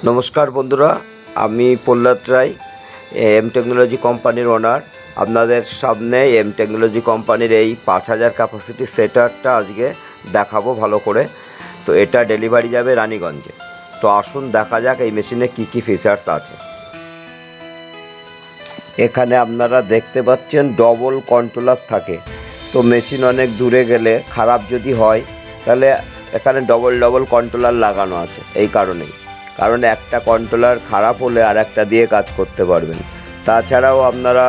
নমস্কার বন্ধুরা, আমি প্রহ্লাদ রায়, এম টেকনোলজি কোম্পানির ওনার। আপনাদের সামনে এম টেকনোলজি কোম্পানির এই 5000 ক্যাপাসিটি সেটারটা আজকে দেখাবো ভালো করে। তো এটা ডেলিভারি যাবে রানীগঞ্জে। তো আসুন দেখা যাক এই মেশিনে কি কি ফিচার্স আছে। এখানে আপনারা দেখতে পাচ্ছেন ডবল কন্ট্রোলার থাকে। তো মেশিন অনেক দূরে গেলে খারাপ যদি হয় তাহলে এখানে ডবল কন্ট্রোলার লাগানো আছে। এই কারণ একটা কন্ট্রোলার খারাপ হলে আর একটা দিয়ে কাজ করতে পারবেন। তাছাড়াও আপনারা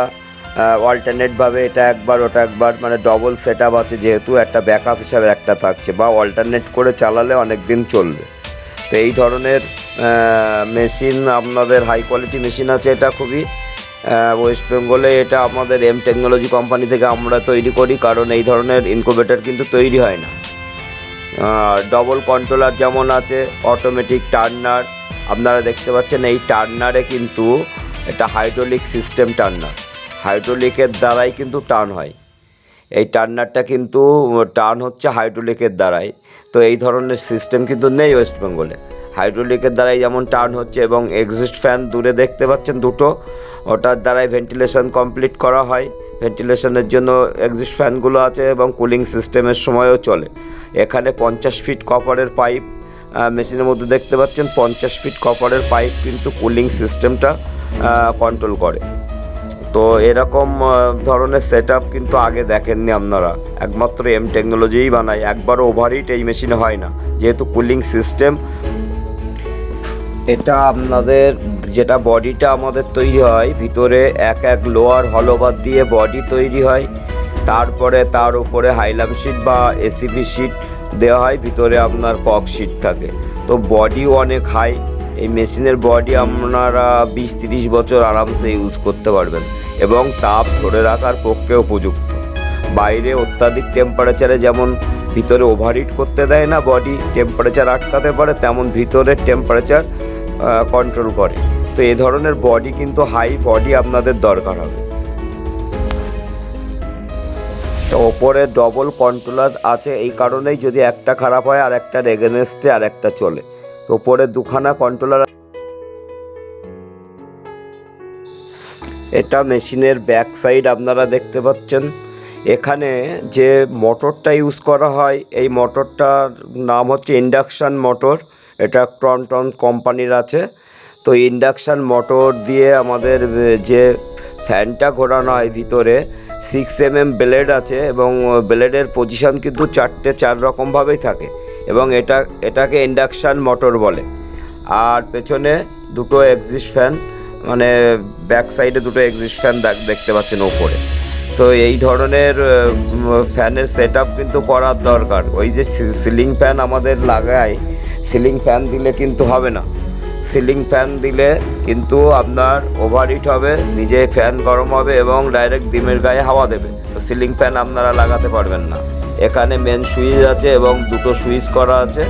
অল্টারনেটভাবে এটা একবার ওটা একবার, মানে ডবল সেট আপ আছে, যেহেতু একটা ব্যাকআপ হিসাবে একটা থাকছে, বা অল্টারনেট করে চালালে অনেক দিন চলবে। তো এই ধরনের মেশিন আপনাদের হাই কোয়ালিটি মেশিন আছে। এটা খুবই ওয়েস্ট বেঙ্গলে এটা আমাদের এম টেকনোলজি কোম্পানি থেকে আমরা তৈরি করি, কারণ এই ধরনের ইনকুবেটর কিন্তু তৈরি হয় না। ডবল কন্ট্রোলার যেমন আছে, অটোমেটিক টার্নার আপনারা দেখতে পাচ্ছেন। এই টার্নারে কিন্তু এটা হাইড্রোলিক সিস্টেম টার্নার, হাইড্রোলিকের দ্বারাই কিন্তু টার্ন হয়। এই টার্নারটা কিন্তু টার্ন হচ্ছে হাইড্রোলিকের দ্বারাই। তো এই ধরনের সিস্টেম কিন্তু নেই ওয়েস্ট বেঙ্গলে। হাইড্রোলিকের দ্বারাই যেমন টার্ন হচ্ছে, এবং এক্সস্ট ফ্যান দূরে দেখতে পাচ্ছেন দুটো, ওটার দ্বারাই ভেন্টিলেশন কমপ্লিট করা হয়। ভেন্টিলেশনের জন্য এক্সস্ট ফ্যানগুলো আছে, এবং কুলিং সিস্টেমের সময়ও চলে। এখানে 50 ফিট কপারের পাইপ মেশিনের মধ্যে দেখতে পাচ্ছেন। 50 ফিট কপারের পাইপ কিন্তু কুলিং সিস্টেমটা কন্ট্রোল করে। তো এরকম ধরনের সেট আপ কিন্তু আগে দেখেননি আপনারা, একমাত্র এম টেকনোলজিই বানায়। একবারও ওভারহিট এই মেশিনে হয় না, যেহেতু কুলিং সিস্টেম। এটা আপনাদের যেটা বডিটা আমাদের তৈরি হয়, ভিতরে এক লোয়ার হলোবার দিয়ে বডি তৈরি হয়। তারপরে তার উপরে হাইলাম শিট বা এসিপি শিট দেওয়া হয়, ভিতরে আপনার কক শিট থাকে। তো বডিও অনেক হাই। এই মেশিনের বডি আপনারা 20-30 বছর আরামসে ইউজ করতে পারবেন, এবং তাপ ধরে রাখার পক্ষে উপযুক্ত। বাইরে অত্যাধিক টেম্পারেচারে যেমন ভিতরে ওভারহিট করতে দেয় না, বডি টেম্পারেচার আটকাতে পারে, তেমন ভিতরের টেম্পারেচার কন্ট্রোল করে। তো এই ধরনের বডি কিন্তু হাই বডি আপনাদের দরকার হবে। তো ওপরে ডবল কন্ট্রোলার আছে, এই কারণেই যদি একটা খারাপ হয় আর একটার এগেনস্টে আর একটা চলে। তো ওপরে দুখানা কন্ট্রোলার। এটা মেশিনের ব্যাক সাইড আপনারা দেখতে পাচ্ছেন। এখানে যে মোটরটা ইউজ করা হয়, এই মোটরটার নাম হচ্ছে ইন্ডাকশান মোটর। এটা ক্রনটন কোম্পানির আছে। তো ইন্ডাকশান মোটর দিয়ে আমাদের যে ফ্যানটা ঘোরানো হয়, ভিতরে 6 mm ব্লেড আছে, এবং ব্লেডের পজিশন কিন্তু 4 রকমভাবেই থাকে, এবং এটাকে ইন্ডাকশান মোটর বলে। আর পেছনে দুটো এক্সস্ট ফ্যান, মানে ব্যাক সাইডে দুটো এক্সস্ট ফ্যান দেখতে পাচ্ছেন ওপরে। তো এই ধরনের ফ্যানের সেট আপ কিন্তু করার দরকার। ওই যে সিলিং ফ্যান আমাদের লাগায়, সিলিং ফ্যান দিলে কিন্তু হবে না। সিলিং ফ্যান দিলে কিন্তু আপনার ওভারহিট হবে, নিজে ফ্যান গরম হবে এবং ডাইরেক্ট ডিমের গায়ে হাওয়া দেবে। তো সিলিং ফ্যান আপনারা লাগাতে পারবেন না। এখানে মেন সুইচ আছে এবং দুটো সুইচ করা আছে,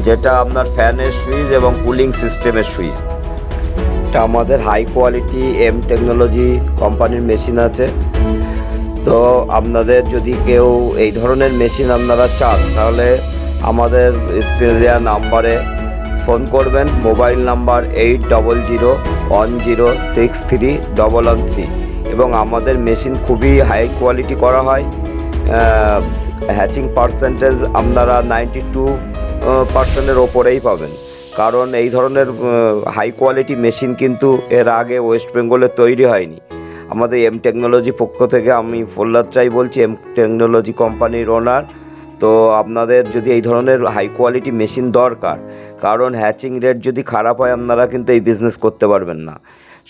যেটা আপনার ফ্যানের সুইচ এবং কুলিং সিস্টেমের সুইচ। এটা আমাদের হাই কোয়ালিটি এম টেকনোলজি কোম্পানির মেশিন আছে। তো আপনাদের যদি কেউ এই ধরনের মেশিন আপনারা চান, তাহলে আমাদের স্ক্রিনে দেওয়া নাম্বারে ফোন করবেন। মোবাইল নাম্বার 8010106311 এবং আমাদের মেশিন খুবই হাই কোয়ালিটি করা হয়। হ্যাচিং পার্সেন্টেজ আপনারা 92%-এর ওপরেই পাবেন, কারণ এই ধরনের হাই কোয়ালিটি মেশিন কিন্তু এর আগে ওয়েস্ট বেঙ্গলে তৈরি হয়নি। আমাদের এম টেকনোলজি পক্ষ থেকে আমি প্রহ্লাদ রায় বলছি, এম টেকনোলজি কোম্পানির ওনার। তো আপনাদের যদি এই ধরনের হাই কোয়ালিটি মেশিন দরকার, কারণ হ্যাচিং রেট যদি খারাপ হয় আপনারা কিন্তু এই বিজনেস করতে পারবেন না।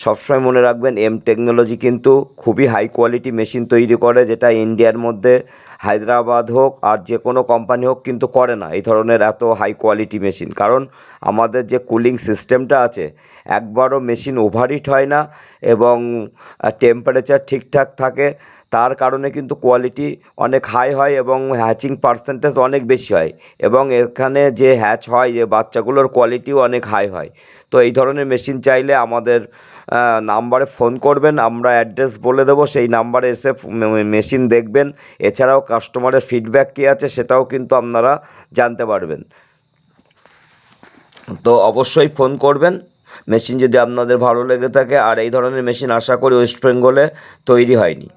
সবসময় মনে রাখবেন, এম টেকনোলজি কিন্তু খুবই হাই কোয়ালিটি মেশিন তৈরি করে, যেটা ইন্ডিয়ার মধ্যে হায়দ্রাবাদ হোক আর যে কোনো কোম্পানি হোক কিন্তু করে না এই ধরনের এত হাই কোয়ালিটি মেশিন। কারণ আমাদের যে কুলিং সিস্টেমটা আছে, একবারও মেশিন ওভারহিট হয় না, এবং টেম্পারেচার ঠিকঠাক থাকে। তার কারণে কিন্তু কোয়ালিটি অনেক হাই হয়, এবং হ্যাচিং পার্সেন্টেজ অনেক বেশি হয়, এবং এখানে যে হ্যাচ হয়, যে বাচ্চাগুলোর কোয়ালিটিও অনেক হাই হয়। তো এই ধরনের মেশিন চাইলে আমাদের নাম্বারে ফোন করবেন, আমরা অ্যাড্রেস বলে দেবো, সেই নাম্বারে এসে মেশিন দেখবেন। এছাড়াও কাস্টমারের ফিডব্যাক কী আছে সেটাও কিন্তু আপনারা জানতে পারবেন। তো অবশ্যই ফোন করবেন মেশিন যদি আপনাদের ভালো লেগে থাকে। আর এই ধরনের মেশিন আশা করি ওয়েস্ট বেঙ্গলে তৈরি হয়নি।